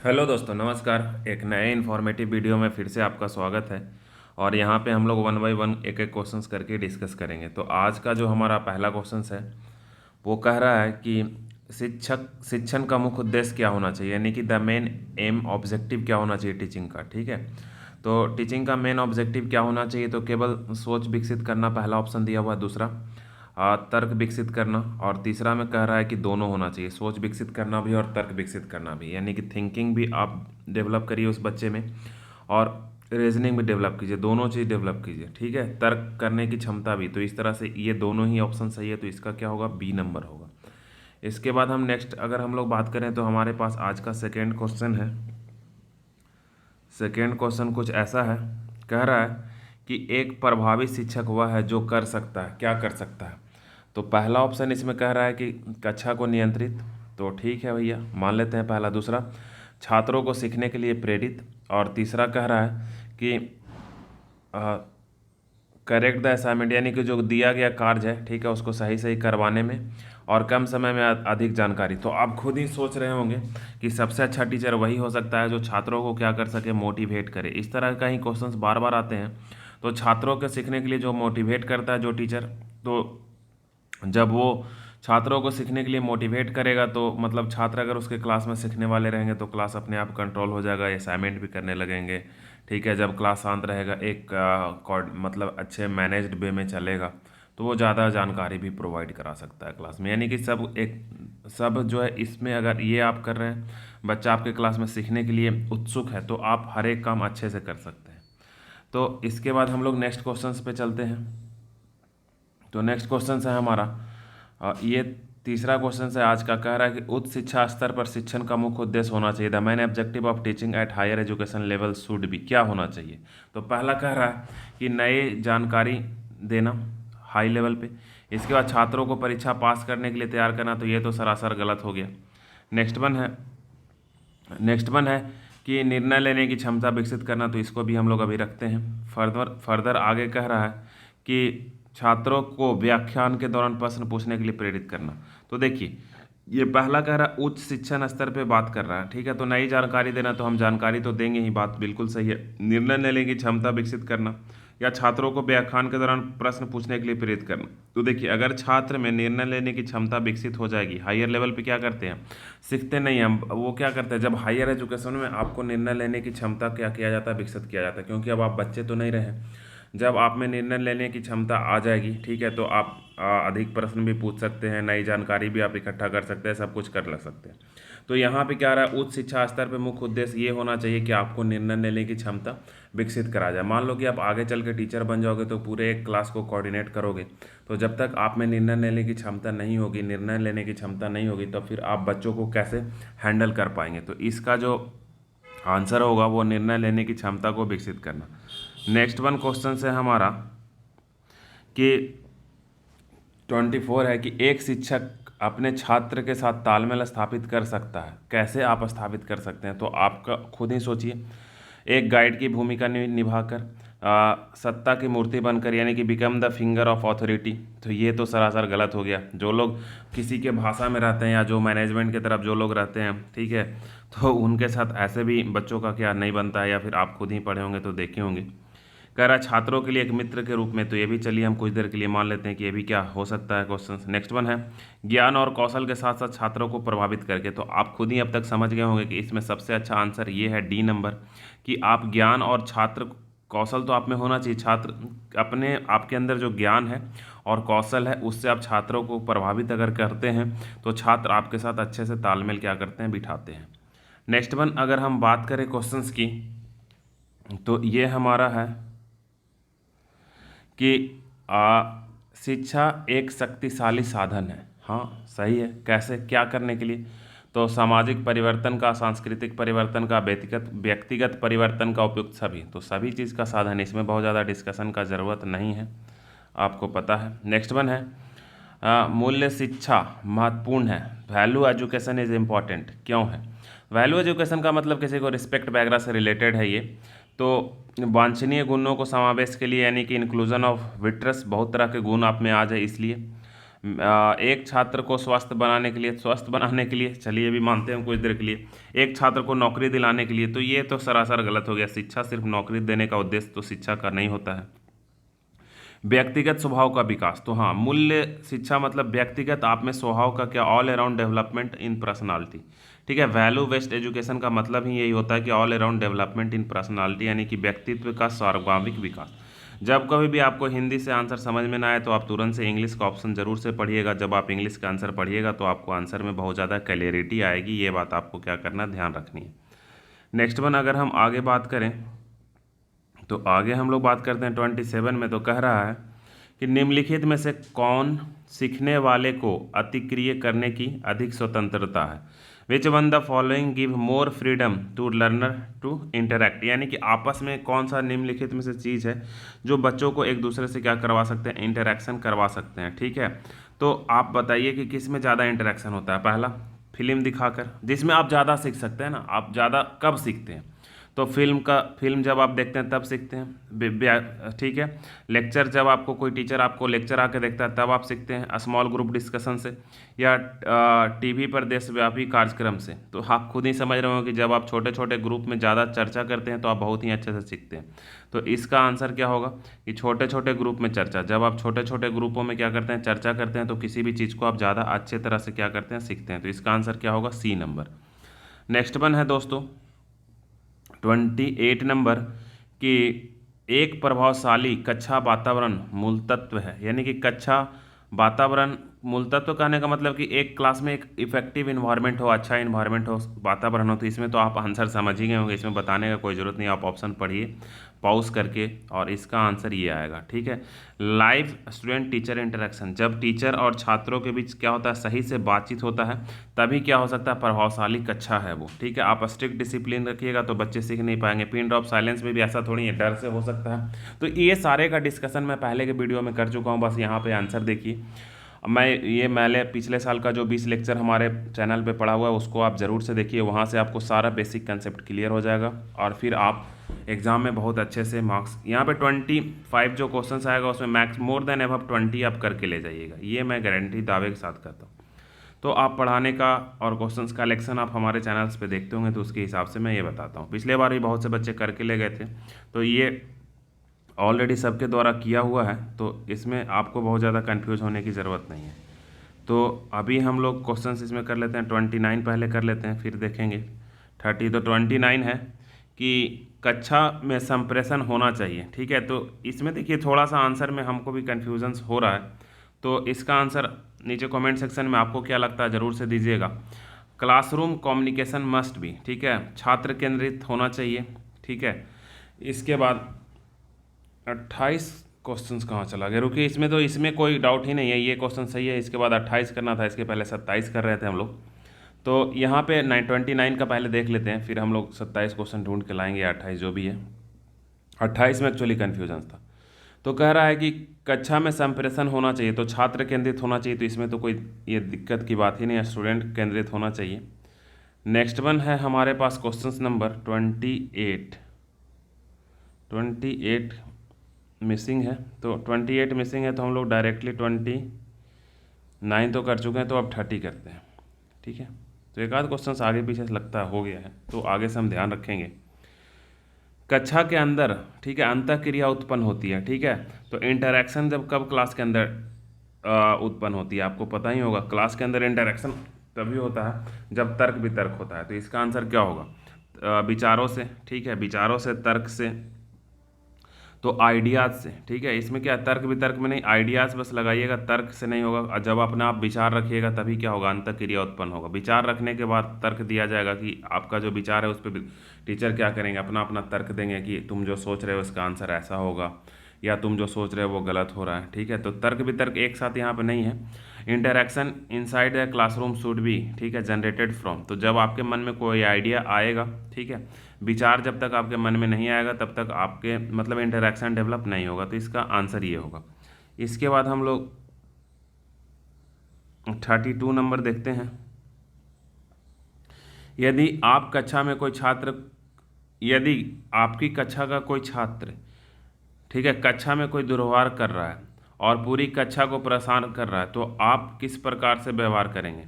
Hello दोस्तों, नमस्कार। एक नए इन्फॉर्मेटिव वीडियो में फिर से आपका स्वागत है। और यहाँ पे हम लोग वन बाय वन एक एक क्वेश्चंस करके डिस्कस करेंगे। तो आज का जो हमारा पहला क्वेश्चंस है वो कह रहा है कि शिक्षण का मुख्य उद्देश्य क्या होना चाहिए, यानी कि द मेन एम ऑब्जेक्टिव क्या होना चाहिए टीचिंग का। ठीक है, तो टीचिंग का मेन ऑब्जेक्टिव क्या होना चाहिए, तो केवल सोच विकसित करना पहला ऑप्शन दिया हुआ है। दूसरा तर्क विकसित करना, और तीसरा में कह रहा है कि दोनों होना चाहिए, सोच विकसित करना भी और तर्क विकसित करना भी, यानी कि थिंकिंग भी आप डेवलप करिए उस बच्चे में और रीजनिंग भी डेवलप कीजिए, दोनों चीज़ डेवलप कीजिए। ठीक है, तर्क करने की क्षमता भी। तो इस तरह से ये दोनों ही ऑप्शन सही है, तो इसका क्या होगा, बी नंबर होगा। इसके बाद हम नेक्स्ट अगर हम लोग बात करें तो हमारे पास आज का सेकेंड क्वेश्चन है। सेकेंड क्वेश्चन कुछ ऐसा है, कह रहा है कि एक प्रभावी शिक्षक वह है जो कर सकता है, क्या कर सकता है। तो पहला ऑप्शन इसमें कह रहा है कि कक्षा को नियंत्रित, तो ठीक है भैया, मान लेते हैं पहला। दूसरा, छात्रों को सीखने के लिए प्रेरित, और तीसरा कह रहा है कि करेक्ट द असाइनमेंट, यानी कि जो दिया गया कार्य है, ठीक है, उसको सही सही करवाने में और कम समय में अधिक जानकारी। तो आप खुद ही सोच रहे होंगे कि सबसे अच्छा टीचर वही हो सकता है जो छात्रों को क्या कर सके, मोटिवेट करे। इस तरह का ही क्वेश्चंस बार बार आते हैं। तो छात्रों के सीखने के लिए जो मोटिवेट करता है जो टीचर, तो जब वो छात्रों को सीखने के लिए मोटिवेट करेगा तो मतलब छात्र अगर उसके क्लास में सीखने वाले रहेंगे तो क्लास अपने आप कंट्रोल हो जाएगा, असाइनमेंट भी करने लगेंगे। ठीक है, जब क्लास शांत रहेगा, एक मतलब अच्छे मैनेज्ड वे में चलेगा, तो वो ज़्यादा जानकारी भी प्रोवाइड करा सकता है क्लास में। यानी कि सब जो है इसमें, अगर ये आप कर रहे हैं, बच्चा आपके क्लास में सीखने के लिए उत्सुक है, तो आप हर एक काम अच्छे से कर सकते हैं। तो इसके बाद हम लोग नेक्स्ट क्वेश्चंस पे चलते हैं। तो नेक्स्ट क्वेश्चन है हमारा, ये तीसरा क्वेश्चन है आज का, कह रहा है कि उच्च शिक्षा स्तर पर शिक्षण का मुख्य उद्देश्य होना चाहिए, the main objective of teaching at higher education level should be, क्या होना चाहिए। तो पहला कह रहा है कि नए जानकारी देना हाई लेवल पे। इसके बाद छात्रों को परीक्षा पास करने के लिए तैयार करना, तो ये तो सरासर गलत हो गया। नेक्स्ट वन है नेक्स्ट वन है कि निर्णय लेने की क्षमता विकसित करना, तो इसको भी हम लोग अभी रखते हैं। फर्दर आगे कह रहा है कि छात्रों को व्याख्यान के दौरान प्रश्न पूछने के लिए प्रेरित करना। तो देखिए, ये पहला कह रहा है उच्च शिक्षण स्तर पे बात कर रहा है, ठीक है, तो नई जानकारी देना, तो हम जानकारी तो देंगे ही, बात बिल्कुल सही है। निर्णय लेने की क्षमता विकसित करना या छात्रों को व्याख्यान के दौरान प्रश्न पूछने के लिए प्रेरित करना। तो देखिए, अगर छात्र में निर्णय लेने की क्षमता विकसित हो जाएगी, हायर लेवल पे क्या करते हैं, सीखते नहीं हम, वो क्या करते हैं, जब हायर एजुकेशन में आपको निर्णय लेने की क्षमता क्या किया जाता है, विकसित किया जाता है, क्योंकि अब आप बच्चे तो नहीं रहे। जब आप में निर्णय लेने की क्षमता आ जाएगी, ठीक है, तो आप अधिक प्रश्न भी पूछ सकते हैं, नई जानकारी भी आप इकट्ठा कर सकते हैं, सब कुछ कर लग सकते हैं। तो यहाँ पे क्या रहा है, उच्च शिक्षा स्तर पे मुख्य उद्देश्य ये होना चाहिए कि आपको निर्णय लेने की क्षमता विकसित करा जाए। मान लो कि आप आगे चल के टीचर बन जाओगे तो पूरे एक क्लास को कोऑर्डिनेट करोगे, तो जब तक आप में निर्णय लेने की क्षमता नहीं होगी, निर्णय लेने की क्षमता नहीं होगी, तो फिर आप बच्चों को कैसे हैंडल कर पाएंगे। तो इसका जो आंसर होगा वो निर्णय लेने की क्षमता को विकसित करना। नेक्स्ट वन क्वेश्चन है हमारा कि 24 है कि एक शिक्षक अपने छात्र के साथ तालमेल स्थापित कर सकता है, कैसे आप स्थापित कर सकते हैं, तो आपका खुद ही सोचिए। एक गाइड की भूमिका निभाकर, सत्ता की मूर्ति बनकर, यानी कि become the finger of authority, तो ये तो सरासर गलत हो गया। जो लोग किसी के भाषा में रहते हैं या जो मैनेजमेंट की तरफ जो लोग रहते हैं, ठीक है, तो उनके साथ ऐसे भी बच्चों का क्या नहीं बनता है, या फिर आप खुद ही पढ़े होंगे तो देखे होंगे। कह रहा है छात्रों के लिए एक मित्र के रूप में, तो ये भी चलिए हम कुछ देर के लिए मान लेते हैं कि ये भी क्या हो सकता है क्वेश्चन। नेक्स्ट वन है ज्ञान और कौशल के साथ साथ छात्रों को प्रभावित करके, तो आप खुद ही अब तक समझ गए होंगे कि इसमें सबसे अच्छा आंसर ये है, डी नंबर, कि आप ज्ञान और छात्र कौशल तो आप में होना चाहिए। छात्र अपने आपके अंदर जो ज्ञान है और कौशल है उससे आप छात्रों को प्रभावित अगर करते हैं तो छात्र आपके साथ अच्छे से तालमेल क्या करते हैं, बिठाते हैं। नेक्स्ट वन अगर हम बात करें क्वेश्चंस की, तो ये हमारा है कि शिक्षा एक शक्तिशाली साधन है। हाँ सही है, कैसे, क्या करने के लिए, तो सामाजिक परिवर्तन का, सांस्कृतिक परिवर्तन का, व्यक्तिगत व्यक्तिगत परिवर्तन का उपयुक्त सभी, तो सभी चीज़ का साधन है, इसमें बहुत ज़्यादा डिस्कशन का ज़रूरत नहीं है, आपको पता है। नेक्स्ट वन है मूल्य शिक्षा महत्वपूर्ण है, वैल्यू एजुकेशन इज़ इम्पॉर्टेंट, क्यों है। वैल्यू एजुकेशन का मतलब किसी को रिस्पेक्ट वगैरह से रिलेटेड है ये। तो वांछनीय गुणों को समावेश के लिए, यानी कि इंक्लूजन ऑफ विट्रस, बहुत तरह के गुण आप में आ जाए इसलिए। एक छात्र को स्वस्थ बनाने के लिए चलिए भी मानते हैं कुछ देर के लिए, एक छात्र को नौकरी दिलाने के लिए, तो ये तो सरासर गलत हो गया। शिक्षा सिर्फ नौकरी देने का उद्देश्य तो शिक्षा का नहीं होता है। व्यक्तिगत स्वभाव का विकास, तो हाँ, मूल्य शिक्षा मतलब व्यक्तिगत आप में स्वभाव का क्या, all around development in personality. ठीक है, वैल्यू बेस्ड एजुकेशन का मतलब ही यही होता है कि all around development in personality, यानी कि व्यक्तित्व का सर्वांगीण विकास। जब कभी भी आपको हिंदी से आंसर समझ में ना आए तो आप तुरंत से इंग्लिश का ऑप्शन जरूर से पढ़िएगा। जब आप इंग्लिश का आंसर पढ़िएगा तो आपको आंसर में बहुत ज़्यादा क्लैरिटी आएगी, ये बात आपको क्या करना, ध्यान रखनी है। नेक्स्ट वन अगर हम आगे बात करें तो आगे हम लोग बात करते हैं 27 में, तो कह रहा है कि निम्नलिखित में से कौन सीखने वाले को अतिक्रिया करने की अधिक स्वतंत्रता है। Which one the following give more freedom to learner to interact, यानी कि आपस में कौन सा निम्नलिखित में से चीज़ है जो बच्चों को एक दूसरे से क्या करवा सकते हैं, इंटरैक्शन करवा सकते हैं। ठीक है, तो आप बताइए कि किस में ज़्यादा इंटरैक्शन होता है। पहला, फिल्म दिखाकर, जिसमें आप ज़्यादा सीख सकते हैं ना। आप ज़्यादा कब सीखते हैं, तो फिल्म जब आप देखते हैं तब सीखते हैं। ठीक है, लेक्चर जब आपको कोई टीचर आपको लेक्चर आके देखता है तब आप सीखते हैं, स्मॉल ग्रुप डिस्कशन से, या टीवी पर देशव्यापी कार्यक्रम से। तो आप खुद ही समझ रहे हो कि जब आप छोटे छोटे ग्रुप में ज़्यादा चर्चा करते हैं तो आप बहुत ही अच्छे से सीखते हैं। तो इसका आंसर क्या होगा कि छोटे छोटे ग्रुप में चर्चा। जब आप छोटे छोटे ग्रुपों में क्या करते हैं, चर्चा करते हैं, तो किसी भी चीज़ को आप ज़्यादा अच्छे तरह से क्या करते हैं, सीखते हैं। तो इसका आंसर क्या होगा, सी नंबर। नेक्स्ट वन है दोस्तों 28 नंबर कि एक प्रभावशाली कक्षा वातावरण मूल तत्व है, यानी कि कक्षा वातावरण मूल तत्व कहने का मतलब कि एक क्लास में एक इफेक्टिव इन्वायरमेंट हो, अच्छा इन्वायरमेंट हो, वातावरण हो। तो इसमें तो आप आंसर समझ ही गए होंगे, इसमें बताने का कोई ज़रूरत नहीं, आप ऑप्शन पढ़िए पॉज करके, और इसका आंसर ये आएगा। ठीक है, लाइव स्टूडेंट टीचर इंटरेक्शन, जब टीचर और छात्रों के बीच क्या होता है, सही से बातचीत होता है, तभी क्या हो सकता है, प्रभावशाली कक्षा है वो। ठीक है, आप स्ट्रिक्ट डिसिप्लिन रखिएगा तो बच्चे सीख नहीं पाएंगे। पिन ड्रॉप साइलेंस में भी ऐसा थोड़ी है, डर से हो सकता है। तो ये सारे का डिस्कशन मैं पहले के वीडियो में कर चुका हूँ, बस यहाँ पे आंसर देखिए। मैंने पिछले साल का जो 20 लेक्चर हमारे चैनल पे पढ़ा हुआ है उसको आप ज़रूर से देखिए, वहाँ से आपको सारा बेसिक कंसेप्ट क्लियर हो जाएगा, और फिर आप एग्ज़ाम में बहुत अच्छे से मार्क्स, यहाँ पे 25 जो क्वेश्चंस आएगा उसमें मैक्स मोर देन अबव 20 आप करके ले जाइएगा, ये मैं गारंटी दावे के साथ करता हूँ। तो आप पढ़ाने का और क्वेश्चंस का कलेक्शन आप हमारे चैनल्स पे देखते होंगे, तो उसके हिसाब से मैं ये बताता हूँ। पिछले बार भी बहुत से बच्चे करके ले गए थे, तो ये ऑलरेडी सबके द्वारा किया हुआ है, तो इसमें आपको बहुत ज़्यादा कंफ्यूज होने की ज़रूरत नहीं है। तो अभी हम लोग क्वेश्चंस इसमें कर लेते हैं, 29 पहले कर लेते हैं फिर देखेंगे 30। तो 29 है कि कक्षा में संप्रेषण होना चाहिए। ठीक है, तो इसमें देखिए थोड़ा सा आंसर में हमको भी कन्फ्यूजन हो रहा है, तो इसका आंसर नीचे कमेंट सेक्शन में आपको क्या लगता है ज़रूर से दीजिएगा। क्लासरूम कम्युनिकेशन मस्ट बी, ठीक है, छात्र केंद्रित होना चाहिए। ठीक है, इसके बाद 28 क्वेश्चंस कहाँ चला गया, रुकिए, इसमें तो इसमें कोई डाउट ही नहीं है, ये क्वेश्चन सही है। इसके बाद 28 करना था, इसके पहले 27 कर रहे थे हम लोग। तो यहाँ पे 29 का पहले देख लेते हैं, फिर हम लोग 27 क्वेश्चन ढूंढ के लाएंगे, 28 जो भी है। 28 में एक्चुअली कन्फ्यूजन था। तो कह रहा है कि कक्षा में संप्रेषण होना चाहिए, तो छात्र केंद्रित होना चाहिए, तो इसमें तो कोई ये दिक्कत की बात ही नहीं है, स्टूडेंट केंद्रित होना चाहिए। नेक्स्ट वन है हमारे पास क्वेश्चन नंबर 28 मिसिंग है, तो 28 मिसिंग है, तो हम लोग डायरेक्टली 29 तो कर चुके हैं, तो अब 30 करते हैं। ठीक है, तो एक आध क्वेश्चन आगे पीछे से लगता हो गया है, तो आगे से हम ध्यान रखेंगे। कक्षा के अंदर, ठीक है, अंतःक्रिया उत्पन्न होती है। ठीक है, तो इंटरेक्शन जब कब क्लास के अंदर उत्पन्न होती है, आपको पता ही होगा, क्लास के अंदर इंटरेक्शन तभी होता है जब तर्क वितर्क होता है। तो इसका आंसर क्या होगा, विचारों से। ठीक है, विचारों से, तर्क से, तो आइडियाज़ से। ठीक है, इसमें क्या तर्क वितर्क में नहीं, आइडियाज़ बस लगाइएगा, तर्क से नहीं होगा। जब अपना आप विचार रखिएगा तभी क्या होगा, अंतःक्रिया उत्पन्न होगा। विचार रखने के बाद तर्क दिया जाएगा कि आपका जो विचार है उस पर टीचर क्या करेंगे, अपना अपना तर्क देंगे कि तुम जो सोच रहे हो इसका आंसर ऐसा होगा, या तुम जो सोच रहे हो वो गलत हो रहा है। ठीक है, तो तर्क वितर्क एक साथ यहाँ पे नहीं है। Interaction inside the classroom should be, ठीक है, जनरेटेड फ्रॉम, तो जब आपके मन में कोई आइडिया आएगा, ठीक है, विचार जब तक आपके मन में नहीं आएगा तब तक आपके मतलब इंटरेक्शन डेवलप नहीं होगा। तो इसका आंसर ये होगा। इसके बाद हम लोग 32 नंबर देखते हैं। यदि आपकी कक्षा का कोई छात्र, ठीक है, कक्षा में कोई दुर्व्यवहार कर रहा है और पूरी कक्षा को परेशान कर रहा है, तो आप किस प्रकार से व्यवहार करेंगे?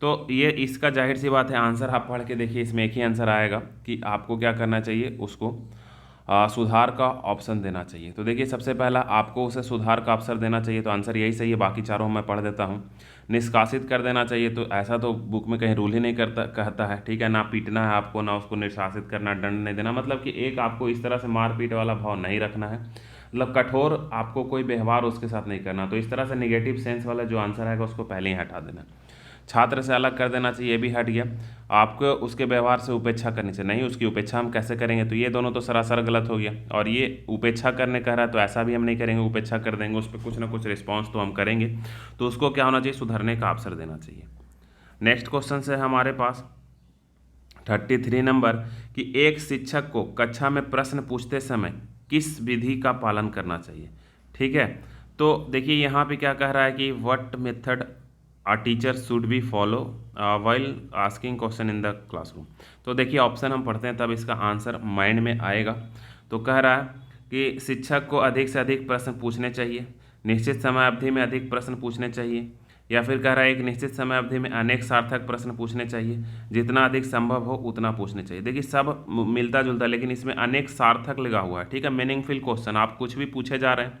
तो ये इसका जाहिर सी बात है आंसर आप पढ़ के देखिए, इसमें एक ही आंसर आएगा कि आपको क्या करना चाहिए, उसको सुधार का ऑप्शन देना चाहिए। तो देखिए सबसे पहला आपको उसे सुधार का अवसर देना चाहिए, तो आंसर यही सही है। बाकी चारों मैं पढ़ देता हूँ। निष्कासित कर देना चाहिए, तो ऐसा तो बुक में कहीं रूल ही नहीं करता कहता है, ठीक है। ना पीटना है आपको, ना उसको निष्कासित करना, दंड नहीं देना, मतलब कि एक आपको इस तरह से मार पीट वाला भाव नहीं रखना है, मतलब कठोर आपको कोई व्यवहार उसके साथ नहीं करना। तो इस तरह से निगेटिव सेंस वाला जो आंसर आएगा उसको पहले ही हटा देना। छात्र से अलग कर देना चाहिए, ये भी हट गया। आपको उसके व्यवहार से उपेक्षा करनी चाहिए, नहीं उसकी उपेक्षा हम कैसे करेंगे, तो ये दोनों तो सरासर गलत हो गया। और ये उपेक्षा करने कह रहा है, तो ऐसा भी हम नहीं करेंगे, उपेक्षा कर देंगे, उस पर कुछ ना कुछ रिस्पॉन्स तो हम करेंगे। तो उसको क्या होना चाहिए, सुधरने का अवसर देना चाहिए। नेक्स्ट क्वेश्चन है हमारे पास 33 नंबर कि एक शिक्षक को कक्षा में प्रश्न पूछते समय किस विधि का पालन करना चाहिए, ठीक है। तो देखिए यहाँ पे क्या कह रहा है कि what method a teacher should be follow while asking question in the classroom. तो देखिए ऑप्शन हम पढ़ते हैं तब इसका आंसर माइंड में आएगा। तो कह रहा है कि शिक्षक को अधिक से अधिक प्रश्न पूछने चाहिए, निश्चित समय अवधि में अधिक प्रश्न पूछने चाहिए, या फिर कह रहा है एक निश्चित समय अवधि में अनेक सार्थक प्रश्न पूछने चाहिए, जितना अधिक संभव हो उतना पूछने चाहिए। देखिए सब मिलता जुलता, लेकिन इसमें अनेक सार्थक लगा हुआ है, ठीक है। मीनिंगफुल क्वेश्चन आप कुछ भी पूछे जा रहे हैं,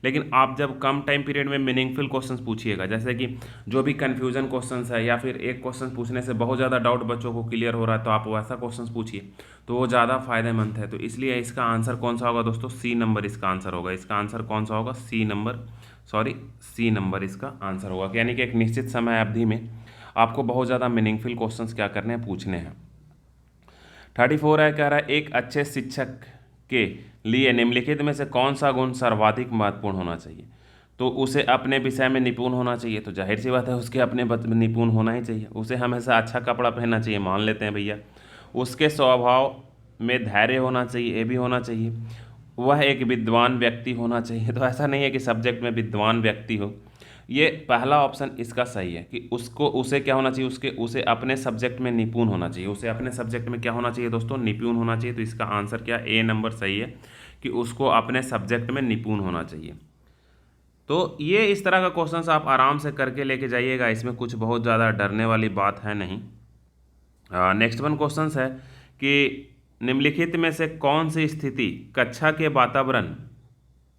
लेकिन आप जब कम टाइम पीरियड में मीनिंगफुल क्वेश्चंस पूछिएगा, जैसे कि जो भी कन्फ्यूजन क्वेश्चंस है, या फिर एक क्वेश्चन पूछने से बहुत ज़्यादा डाउट बच्चों को क्लियर हो रहा है, तो आप वैसा क्वेश्चंस पूछिए, तो वो ज़्यादा फायदेमंद है। तो इसलिए इसका आंसर कौन सा होगा दोस्तों, सी नंबर इसका आंसर होगा। इसका आंसर कौन सा होगा, सी नंबर इसका आंसर होगा। यानी कि एक निश्चित समय अवधि में आपको बहुत ज़्यादा मीनिंगफुल क्वेश्चंस क्या करने हैं, पूछने हैं। 34 है, कह रहा है एक अच्छे शिक्षक के लिए निम्नलिखित में से कौन सा गुण सर्वाधिक महत्वपूर्ण होना चाहिए। तो उसे अपने विषय में निपुण होना चाहिए, तो जाहिर सी बात है उसके अपने निपुण होना ही चाहिए। उसे हमेशा अच्छा कपड़ा पहनना चाहिए, मान लेते हैं भैया। उसके स्वभाव में धैर्य होना चाहिए, ये भी होना चाहिए। वह एक विद्वान व्यक्ति होना चाहिए, तो ऐसा नहीं है कि सब्जेक्ट में विद्वान व्यक्ति हो, ये पहला ऑप्शन इसका सही है कि उसे क्या होना चाहिए, उसे अपने सब्जेक्ट में निपुण होना चाहिए। उसे अपने सब्जेक्ट में क्या होना चाहिए दोस्तों, निपुण होना चाहिए। तो इसका आंसर क्या, ए नंबर सही है कि उसको अपने सब्जेक्ट में निपुण होना चाहिए। तो ये इस तरह का क्वेश्चन आप आराम से करके लेके जाइएगा, इसमें कुछ बहुत ज़्यादा डरने वाली बात है नहीं। नेक्स्ट वन क्वेश्चन है कि निम्नलिखित में से कौन सी स्थिति कक्षा के वातावरण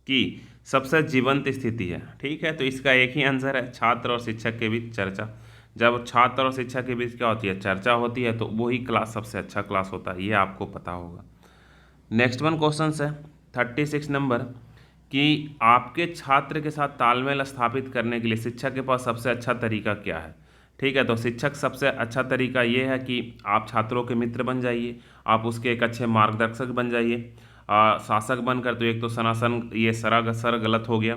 की सबसे जीवंत स्थिति है, ठीक है। तो इसका एक ही आंसर है, छात्र और शिक्षक के बीच चर्चा। जब छात्र और शिक्षक के बीच क्या होती है, चर्चा होती है, तो वही क्लास सबसे अच्छा क्लास होता है, ये आपको पता होगा। नेक्स्ट वन क्वेश्चन है 36 नंबर कि आपके छात्र के साथ तालमेल स्थापित करने के लिए शिक्षक के पास सबसे अच्छा तरीका क्या है, ठीक है। तो शिक्षक सबसे अच्छा तरीका ये है कि आप छात्रों के मित्र बन जाइए, आप उसके एक अच्छे मार्गदर्शक बन जाइए। शासक बनकर तो एक तो सनासन ये सर गलत हो गया,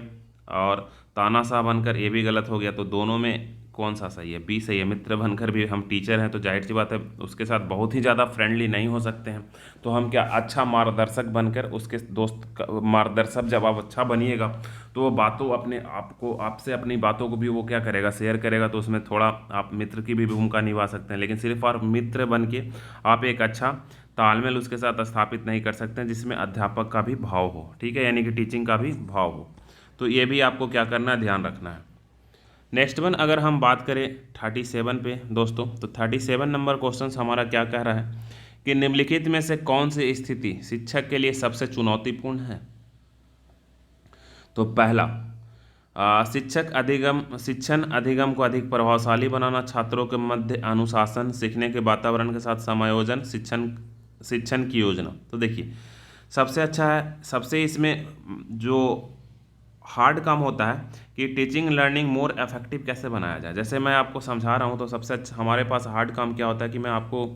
और तानाशाह बनकर ये भी गलत हो गया। तो दोनों में कौन सा सही है, बी सही है। मित्र बनकर भी हम टीचर हैं, तो जाहिर सी बात है उसके साथ बहुत ही ज़्यादा फ्रेंडली नहीं हो सकते हैं, तो हम क्या अच्छा मार्गदर्शक बनकर उसके दोस्त मार्गदर्शक जब आप अच्छा बनिएगा, तो वो बातों अपने आपको आपसे अपनी बातों को भी वो क्या करेगा, शेयर करेगा। तो उसमें थोड़ा आप मित्र की भी भूमिका निभा सकते हैं, लेकिन सिर्फ और मित्र बन के आप एक अच्छा तालमेल उसके साथ स्थापित नहीं कर सकते हैं जिसमें अध्यापक का भी भाव हो, ठीक है, यानी कि टीचिंग का भी भाव हो। तो ये भी आपको क्या करना है, ध्यान रखना है। नेक्स्ट वन अगर हम बात करें 37 पे दोस्तों, तो 37 नंबर क्वेश्चन हमारा क्या कह रहा है कि निम्नलिखित में से कौन सी स्थिति शिक्षक के लिए सबसे चुनौतीपूर्ण है। तो पहला शिक्षण अधिगम को अधिक प्रभावशाली बनाना, छात्रों के मध्य अनुशासन, सीखने के वातावरण के साथ समायोजन, शिक्षण की योजना। तो देखिए सबसे अच्छा है, सबसे इसमें जो हार्ड काम होता है कि टीचिंग लर्निंग मोर इफेक्टिव कैसे बनाया जाए। जैसे मैं आपको समझा रहा हूँ, तो सबसे अच्छा हमारे पास हार्ड काम क्या होता है कि मैं आपको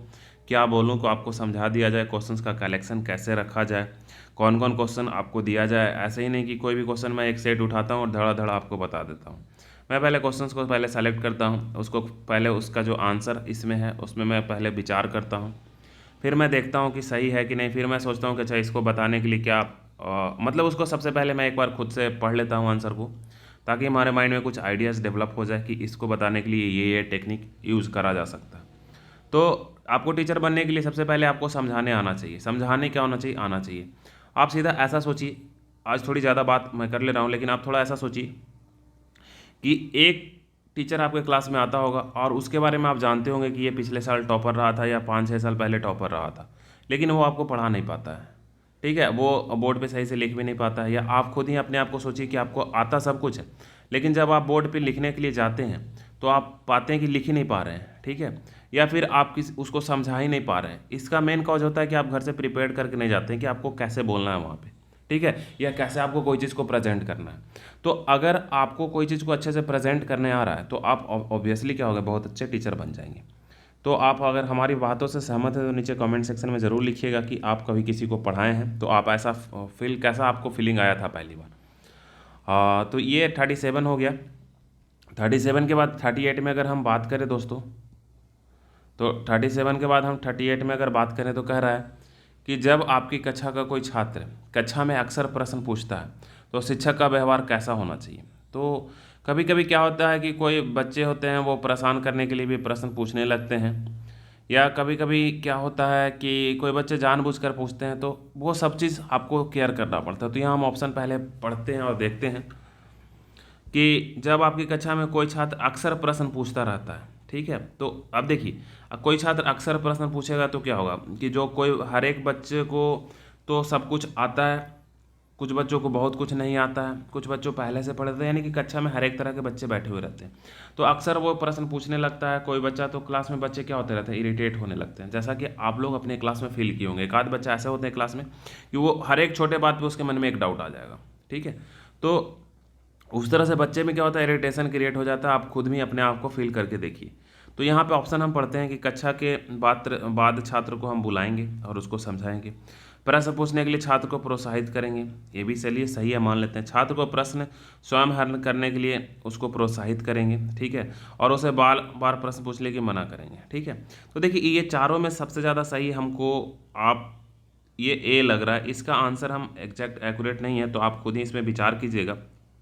क्या बोलूँ को आपको समझा दिया जाए, क्वेश्चंस का कलेक्शन कैसे रखा जाए, कौन कौन क्वेश्चन आपको दिया जाए। ऐसे ही नहीं कि कोई भी क्वेश्चन मैं एक सेट उठाता हूँ और धड़ा आपको बता देता हूँ। मैं पहले क्वेश्चंस को पहले सेलेक्ट करता हूँ, उसको पहले उसका जो आंसर इसमें है उसमें मैं पहले विचार करता हूँ, फिर मैं देखता हूँ कि सही है कि नहीं, फिर मैं सोचता हूँ कि अच्छा इसको बताने के लिए क्या मतलब उसको सबसे पहले मैं एक बार खुद से पढ़ लेता हूँ आंसर को, ताकि हमारे माइंड में कुछ आइडियाज़ डेवलप हो जाए कि इसको बताने के लिए ये टेक्निक यूज़ करा जा सकता है। तो आपको टीचर बनने के लिए सबसे पहले आपको समझाने आना चाहिए। समझाने क्या होना चाहिए, आना चाहिए। आप सीधा ऐसा सोचिए आज थोड़ी ज़्यादा बात मैं कर ले रहा हूँ, लेकिन आप थोड़ा ऐसा सोचिए कि एक टीचर आपके क्लास में आता होगा और उसके बारे में आप जानते होंगे कि ये पिछले साल टॉपर रहा था या 5-6 साल पहले टॉपर रहा था, लेकिन वो आपको पढ़ा नहीं पाता है, ठीक है, वो बोर्ड पे सही से लिख भी नहीं पाता है। या आप खुद ही अपने आप को सोचिए कि आपको आता सब कुछ है, लेकिन जब आप बोर्ड पे लिखने के लिए जाते हैं तो आप पाते हैं कि लिख ही नहीं पा रहे हैं, ठीक है, या फिर आप उसको समझा ही नहीं पा रहे हैं। इसका मेन कॉज होता है कि आप घर से प्रिपेयर करके नहीं जाते हैं कि आपको कैसे बोलना है वहाँ पे, ठीक है, या कैसे आपको कोई चीज़ को प्रेजेंट करना है। तो अगर आपको कोई चीज़ को अच्छे से प्रेजेंट करने आ रहा है तो आप ऑब्वियसली क्या होगा, बहुत अच्छे टीचर बन जाएंगे। तो आप अगर हमारी बातों से सहमत है तो नीचे कमेंट सेक्शन में ज़रूर लिखिएगा कि आप कभी किसी को पढ़ाए हैं तो आप ऐसा फील, कैसा आपको फीलिंग आया था पहली बार। तो ये 37 हो गया। 37 के बाद 38 में अगर हम बात करें दोस्तों, तो 37 के बाद हम 38 में अगर बात करें तो कह रहा है कि जब आपकी कक्षा का कोई छात्र कक्षा में अक्सर प्रश्न पूछता है तो शिक्षक का व्यवहार कैसा होना चाहिए। तो कभी कभी क्या होता है कि कोई बच्चे होते हैं वो परेशान करने के लिए भी प्रश्न पूछने लगते हैं, या कभी कभी क्या होता है कि कोई बच्चे जानबूझकर पूछते हैं, तो वो सब चीज़ आपको केयर करना पड़ता है। तो यहाँ हम ऑप्शन पहले पढ़ते हैं और देखते हैं कि जब आपकी कक्षा में कोई छात्र अक्सर प्रश्न पूछता रहता है, ठीक है, तो अब देखिए कोई छात्र अक्सर प्रश्न पूछेगा तो क्या होगा कि जो कोई हर एक बच्चे को तो सब कुछ आता है, कुछ बच्चों को बहुत कुछ नहीं आता है, कुछ बच्चों पहले से पढ़ते हैं, यानी कि कक्षा में हर एक तरह के बच्चे बैठे हुए रहते हैं, तो अक्सर वो प्रश्न पूछने लगता है कोई बच्चा। तो क्लास में बच्चे क्या होते रहते हैं, इरिटेट होने लगते हैं, जैसा कि आप लोग अपने क्लास में फील किए होंगे। एक आध बच्चा ऐसे होते हैं क्लास में कि वो हर एक छोटे बात पे उसके मन में एक डाउट आ जाएगा, ठीक है, तो उस तरह से बच्चे में क्या होता है, इरिटेशन क्रिएट हो जाता है। आप खुद भी अपने आप को फील करके देखिए। तो यहाँ पे ऑप्शन हम पढ़ते हैं कि कक्षा के बाद छात्र को हम बुलाएंगे और उसको समझाएंगे, प्रश्न पूछने के लिए छात्र को प्रोत्साहित करेंगे, ये भी चलिए सही है, मान लेते हैं। छात्र को प्रश्न स्वयं हल करने के लिए उसको प्रोत्साहित करेंगे, ठीक है, और उसे बार बार प्रश्न पूछने की मना करेंगे, ठीक है। तो देखिए ये चारों में सबसे ज़्यादा सही हमको आप ये ए लग रहा है। इसका आंसर हम एग्जैक्ट एक्यूरेट नहीं है, तो आप खुद ही इसमें विचार कीजिएगा।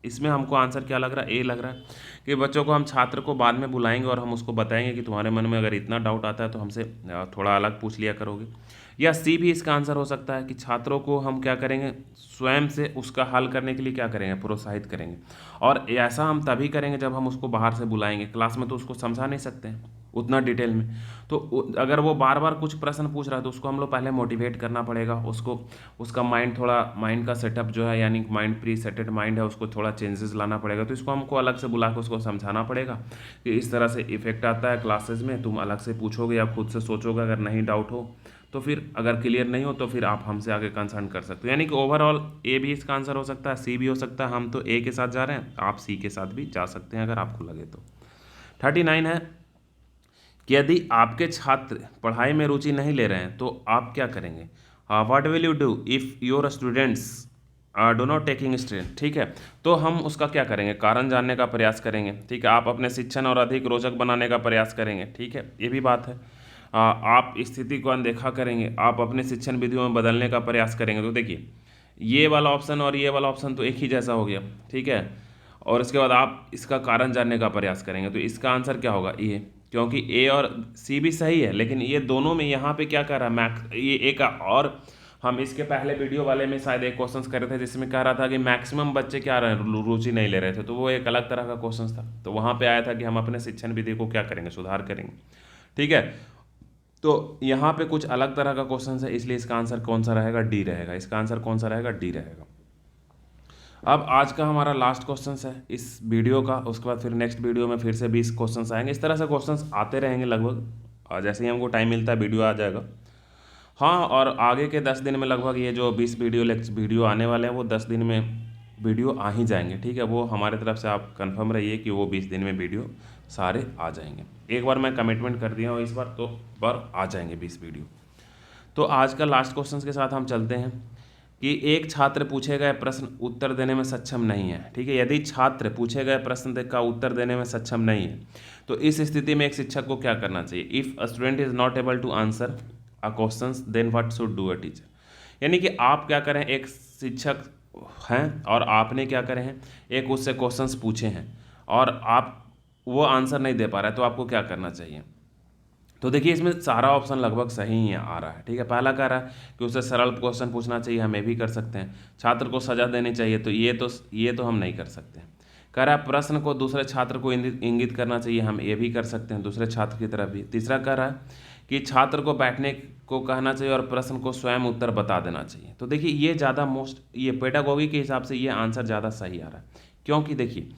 इसमें हमको आंसर क्या लग रहा है, ए लग रहा है कि बच्चों को हम छात्र को बाद में बुलाएंगे और हम उसको बताएंगे कि तुम्हारे मन में अगर इतना डाउट आता है तो हमसे थोड़ा अलग पूछ लिया करोगे। या सी भी इसका आंसर हो सकता है कि छात्रों को हम क्या करेंगे, स्वयं से उसका हल करने के लिए क्या करेंगे, प्रोत्साहित करेंगे। और ऐसा हम तभी करेंगे जब हम उसको बाहर से बुलाएंगे, क्लास में तो उसको समझा नहीं सकते हैं उतना डिटेल में। तो अगर वो बार बार कुछ प्रश्न पूछ रहा है तो उसको हम लोग पहले मोटिवेट करना पड़ेगा, उसको उसका माइंड थोड़ा, माइंड का सेटअप जो है, यानी माइंड प्री सेटेड माइंड है, उसको थोड़ा चेंजेस लाना पड़ेगा। तो इसको हमको अलग से बुला के उसको समझाना पड़ेगा कि इस तरह से इफेक्ट आता है क्लासेस में, तुम अलग से पूछोगे या खुद से सोचोगे, अगर नहीं डाउट हो तो फिर अगर क्लियर नहीं हो तो फिर आप हमसे आगे कंसल्ट कर सकते हो। यानी कि ओवरऑल ए भी इसका आंसर हो सकता है, सी भी हो सकता है। हम तो ए के साथ जा रहे हैं, आप सी के साथ भी जा सकते हैं अगर आपको लगे तो। 39 है कि यदि आपके छात्र पढ़ाई में रुचि नहीं ले रहे हैं तो आप क्या करेंगे, what will you do if your students do not taking strain, ठीक है। तो हम उसका क्या करेंगे, कारण जानने का प्रयास करेंगे, ठीक है। आप अपने शिक्षण और अधिक रोचक बनाने का प्रयास करेंगे, ठीक है, ये भी बात है। आप स्थिति को अनदेखा करेंगे, आप अपने शिक्षण विधियों में बदलने का प्रयास करेंगे। तो देखिए ये वाला ऑप्शन और ये वाला ऑप्शन तो एक ही जैसा हो गया, ठीक है। और इसके बाद आप इसका कारण जानने का प्रयास करेंगे, तो इसका आंसर क्या होगा, ये, क्योंकि ए और सी भी सही है, लेकिन ये दोनों में यहाँ पे क्या कर रहा है, मैक्स ये ए का। और हम इसके पहले वीडियो वाले में शायद एक क्वेश्चन कर रहे थे जिसमें कह रहा था कि मैक्सिमम बच्चे क्या रहे रुचि नहीं ले रहे थे, तो वो एक अलग तरह का क्वेश्चन था। तो वहाँ पे आया था कि हम अपने शिक्षण विधि को क्या करेंगे, सुधार करेंगे, ठीक है। तो यहाँ पे कुछ अलग तरह का क्वेश्चन है, इसलिए इसका आंसर कौन सा रहेगा, डी रहेगा। इसका आंसर कौन सा रहेगा, डी रहेगा। अब आज का हमारा लास्ट क्वेश्चन है इस वीडियो का, उसके बाद फिर नेक्स्ट वीडियो में फिर से 20 क्वेश्चन आएंगे। इस तरह से क्वेश्चन आते रहेंगे लगभग, और जैसे ही हमको टाइम मिलता है वीडियो आ जाएगा। हाँ, और आगे के 10 दिन में लगभग ये जो 20 वीडियो आने वाले हैं वो 10 दिन में वीडियो आ ही जाएंगे, ठीक है। वो हमारे तरफ से आप कंफर्म रहिए कि वो 20 दिन में वीडियो सारे आ जाएंगे। एक बार मैं कमिटमेंट कर दिया हूँ इस बार, तो पर आ जाएंगे 20 वीडियो। तो आज का लास्ट क्वेश्चन के साथ हम चलते हैं कि एक छात्र पूछे गए प्रश्न उत्तर देने में सक्षम नहीं है, ठीक है। यदि छात्र पूछे गए प्रश्न का उत्तर देने में सक्षम नहीं है तो इस स्थिति में एक शिक्षक को क्या करना चाहिए। If a student is not able to answer a question then what should do a teacher. यानी कि आप क्या करें, एक शिक्षक हैं और आपने क्या करे हैं, एक उससे क्वेश्चंस पूछे हैं और आप वो आंसर नहीं दे पा रहे, तो आपको क्या करना चाहिए। तो देखिए इसमें सारा ऑप्शन लगभग सही ही आ रहा है, ठीक है। पहला कह रहा है कि उसे सरल क्वेश्चन पूछना चाहिए, हम ये भी कर सकते हैं। छात्र को सजा देनी चाहिए, तो ये तो हम नहीं कर सकते हैं। कह रहा है प्रश्न को दूसरे छात्र को इंगित करना चाहिए, हम ये भी कर सकते हैं दूसरे छात्र की तरफ भी। तीसरा कह रहा है कि छात्र को बैठने को कहना चाहिए और प्रश्न को स्वयं उत्तर बता देना चाहिए। तो देखिए ये ज़्यादा ये पेडागोगी के हिसाब से ये आंसर ज़्यादा सही आ रहा है, क्योंकि देखिए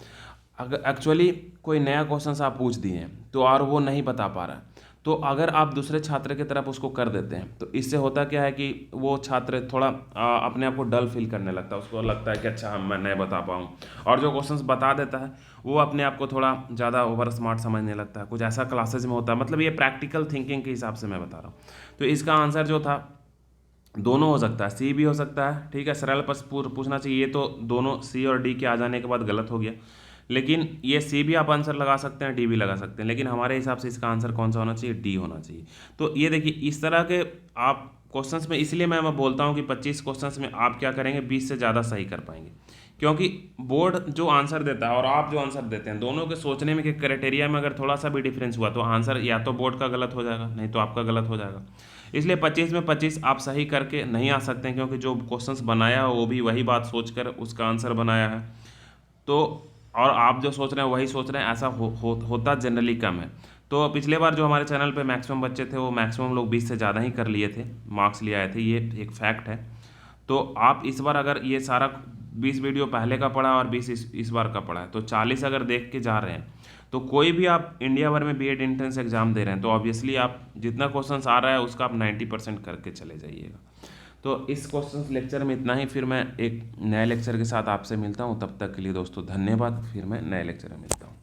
अगर एक्चुअली कोई नया क्वेश्चन आप पूछ दिए हैं तो और वो नहीं बता पा रहा है, तो अगर आप दूसरे छात्र की तरफ उसको कर देते हैं तो इससे होता क्या है कि वो छात्र थोड़ा अपने आप को डल फील करने लगता है, उसको लगता है कि अच्छा मैं नहीं बता पाऊँ। और जो क्वेश्चंस बता देता है वो अपने आप को थोड़ा ज़्यादा ओवर स्मार्ट समझने लगता है। कुछ ऐसा क्लासेज में होता है, मतलब ये प्रैक्टिकल थिंकिंग के हिसाब से मैं बता रहा हूँ। तो इसका आंसर जो था दोनों हो सकता है, सी भी हो सकता है, ठीक है। सरल प्रश्न पूछना चाहिए, ये तो दोनों सी और डी के आ जाने के बाद गलत हो गया, लेकिन ये सी भी आप आंसर लगा सकते हैं, डी भी लगा सकते हैं, लेकिन हमारे हिसाब से इसका आंसर कौन सा होना चाहिए, डी होना चाहिए। तो ये देखिए इस तरह के आप क्वेश्चंस में, इसलिए मैं बोलता हूँ कि 25 क्वेश्चंस में आप क्या करेंगे, 20 से ज़्यादा सही कर पाएंगे, क्योंकि बोर्ड जो आंसर देता है और आप जो आंसर देते हैं, दोनों के सोचने में के क्राइटेरिया में अगर थोड़ा सा भी डिफरेंस हुआ तो आंसर या तो बोर्ड का गलत हो जाएगा, नहीं तो आपका गलत हो जाएगा। इसलिए 25 में 25 आप सही करके नहीं आ सकते हैं, क्योंकि जो क्वेश्चंस बनाया है वो भी वही बात सोचकर उसका आंसर बनाया है। तो और आप जो सोच रहे हैं वही सोच रहे हैं, ऐसा होता जनरली कम है। तो पिछले बार जो हमारे चैनल पे मैक्सिमम बच्चे थे वो मैक्सिमम लोग 20 से ज़्यादा ही कर लिए थे, मार्क्स ले आए थे, ये एक फैक्ट है। तो आप इस बार अगर ये सारा 20 वीडियो पहले का पढ़ा और 20 इस बार का पढ़ा है, तो 40 अगर देख के जा रहे हैं, तो कोई भी आप इंडिया भर में बीएड एंट्रेंस एग्जाम दे रहे हैं तो ऑब्वियसली आप जितना क्वेश्चंस आ रहा है उसका आप 90% करके चले जाइएगा। तो इस क्वेश्चंस लेक्चर में इतना ही, फिर मैं एक नए लेक्चर के साथ आपसे मिलता हूँ। तब तक के लिए दोस्तों धन्यवाद, फिर मैं नए लेक्चर में मिलता हूँ।